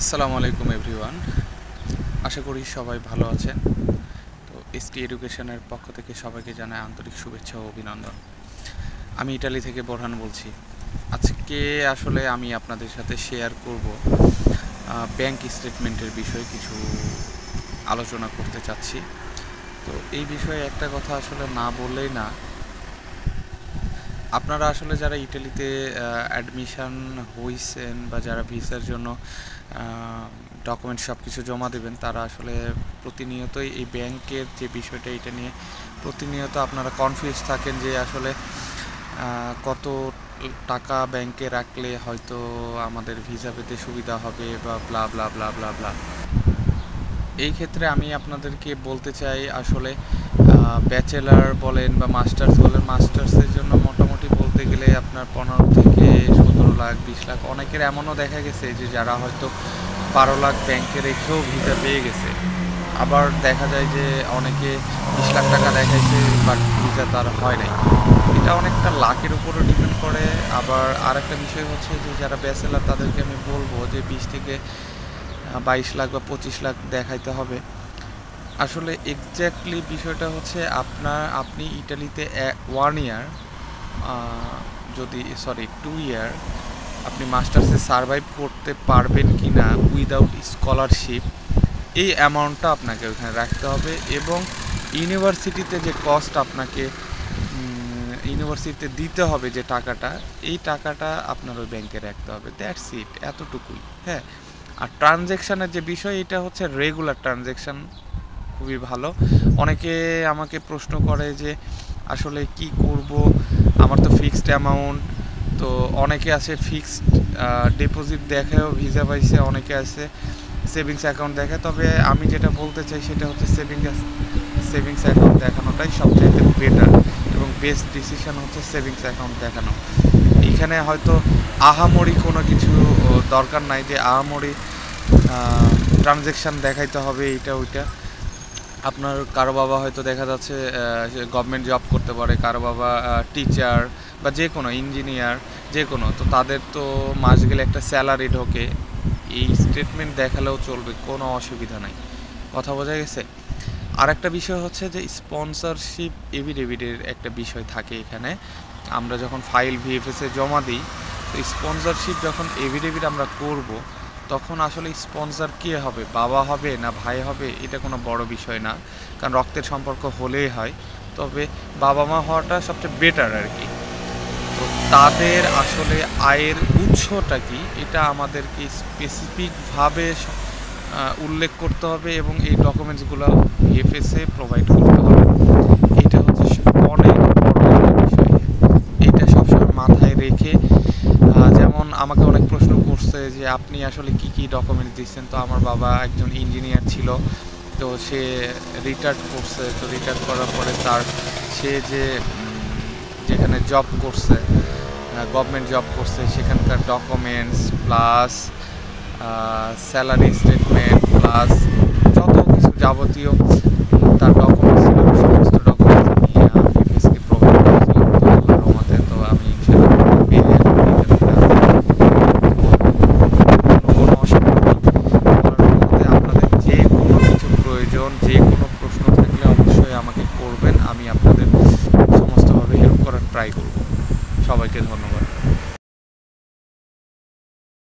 আসসালামু আলাইকুম এভরিওয়ান। আশা করি সবাই ভালো আছেন। তো এসটি এডুকেশনের পক্ষ থেকে সবাইকে জানাই আন্তরিক শুভেচ্ছা ও অভিনন্দন। আমি ইটালি থেকে বোরহান বলছি। আজকে আসলে আমি আপনাদের সাথে শেয়ার করব ব্যাংক স্টেটমেন্টের বিষয়ে কিছু আলোচনা করতে চাচ্ছি। তো এই বিষয়ে একটা কথা আসলে না বললেই না, আপনারা আসলে যারা ইটালিতে অ্যাডমিশন হয়েছেন বা যারা ভিসার জন্য ডকুমেন্ট সব কিছু জমা দেবেন, তারা আসলে প্রতিনিয়তই এই ব্যাংকের যে বিষয়টা এটা নিয়ে প্রতিনিয়ত আপনারা কনফিউজ থাকেন যে আসলে কত টাকা ব্যাংকে রাখলে হয়তো আমাদের ভিসা পেতে সুবিধা হবে বা ব্লা ব্লা ব্লা ব্লা ব্লা। এই ক্ষেত্রে আমি আপনাদেরকে বলতে চাই, আসলে ব্যাচেলার বলেন বা মাস্টার্স বলেন, মাস্টার্সের জন্য মোটামুটি বলতে গেলে আপনার 15 থেকে 17 লাখ 20 লাখ, অনেকের এমনও দেখা গেছে যে যারা হয়তো 12 লাখ ব্যাংকে রেখেও ভিসা পেয়ে গেছে। আবার দেখা যায় যে অনেকে 20 লাখ টাকা দেখাইছে বাট ভিসা তার হয় নাই। এটা অনেকটা লাকের উপরও ডিপেন্ড করে। আবার আর একটা বিষয় হচ্ছে যে যারা ব্যাচেলার তাদেরকে আমি বলবো যে 20 থেকে 22 লাখ বা 25 লাখ দেখাইতে হবে। আসলে এক্স্যাক্টলি বিষয়টা হচ্ছে আপনি ইটালিতে 1 ইয়ার যদি 2 ইয়ার আপনি মাস্টার্সে সারভাইভ করতে পারবেন কি না উইদাউট স্কলারশিপ, এই অ্যামাউন্টটা আপনাকে ওখানে রাখতে হবে। এবং ইউনিভার্সিটিতে যে কস্ট আপনাকে ইউনিভার্সিটিতে দিতে হবে, যে টাকাটা, এই টাকাটা আপনার ওই ব্যাংকে রাখতে হবে। দ্যাটস ইট, এতটুকুই। হ্যাঁ, আর ট্রানজ্যাকশানের যে বিষয়, এটা হচ্ছে রেগুলার ট্রানজ্যাকশান, খুবই ভালো। অনেকে আমাকে প্রশ্ন করে যে আসলে কি করব, আমার তো ফিক্সড অ্যামাউন্ট। তো অনেকে আছে ফিক্সড ডিপোজিট দেখায়ও ভিসা পাইছে, অনেকে আছে সেভিংস অ্যাকাউন্ট দেখায়। তবে আমি যেটা বলতে চাই সেটা হচ্ছে সেভিংস অ্যাকাউন্ট দেখানোটাই সবচাইতে বেটার এবং বেস্ট ডিসিশন হচ্ছে সেভিংস অ্যাকাউন্ট দেখানো। এইখানে হয়তো আহামরি কোনো কিছু দরকার নাই যে আহামরি ট্রানজ্যাকশান দেখাইতে হবে এইটা ওইটা। আপনার কারো বাবা হয়তো দেখা যাচ্ছে গভর্নমেন্ট জব করতে পারে, কারো বাবা টিচার বা যে কোনো ইঞ্জিনিয়ার, যে কোনো, তো তাদের তো মাস গেলে একটা স্যালারি ঢোকে, এই স্টেটমেন্ট দেখালেও চলবে, কোনো অসুবিধা নাই। কথা বোঝা গেছে? আর একটা বিষয় হচ্ছে যে স্পন্সরশিপ এভিডেভিটের একটা বিষয় থাকে এখানে। আমরা যখন ফাইল ভিএফএসে জমা দিই, তো স্পন্সরশিপ যখন এভিডেভিট আমরা করব, তখন আসলে স্পন্সর কে হবে, বাবা হবে না ভাই হবে, এটা কোনো বড় বিষয় না, কারণ রক্তের সম্পর্ক হলেই হয়। তবে বাবা মা হওয়াটা সবচেয়ে বেটার আর কি। তো তাদের আসলে আয়ের উৎসটা কি, এটা আমাদেরকে স্পেসিফিকভাবে উল্লেখ করতে হবে এবং এই ডকুমেন্টসগুলো ভিএফএসে প্রোভাইড করতে হবে। এটা হচ্ছে অনেক বড় একটা বিষয়, এটা সবসময় মাথায় রেখে। যেমন আমাকে অনেক প্রশ্ন করছে যে আপনি আসলে কি কি ডকুমেন্টস দিচ্ছেন। তো আমার বাবা একজন ইঞ্জিনিয়ার ছিল, তো সে রিটায়ার্ড করছে। তো রিটায়ার্ড করার পরে সে যেখানে জব করছে, গভর্নমেন্ট জব করছে, সেখানকার documents plus salary statement plus যত কিছু যাবতীয় তার ডকুমেন্টস ছিল